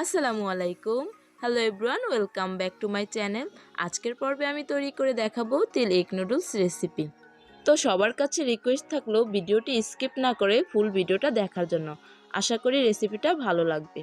আসসালামু আলাইকুম। Hello everyone, welcome back to my channel. আজকের পর্বে আমি তৈরি করে দেখাবো তিল এগ নুডলস রেসিপি। তো সবার কাছে রিকোয়েস্ট থাকলো ভিডিওটি স্কিপ না করে ফুল ভিডিওটা দেখার জন্য। আশা করি রেসিপিটা ভালো লাগবে।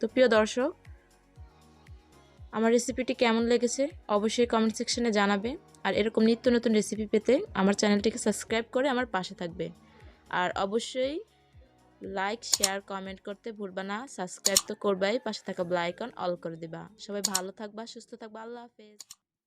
তো প্রিয় দর্শক, আমার রেসিপিটি কেমন লেগেছে অবশ্যই কমেন্ট সেকশনে জানাবে। আর এরকম নিত্য নতুন রেসিপি পেতে আমার চ্যানেলটিকে সাবস্ক্রাইব করে আমার পাশে থাকবে। আর অবশ্যই লাইক, শেয়ার, কমেন্ট করতে ভুলবা না। সাবস্ক্রাইব তো করবাই, পাশে থাকা বেল আইকন অল করে দিবা। সবাই ভালো থাকবা, সুস্থ থাকবা। আল্লাহ হাফেজ।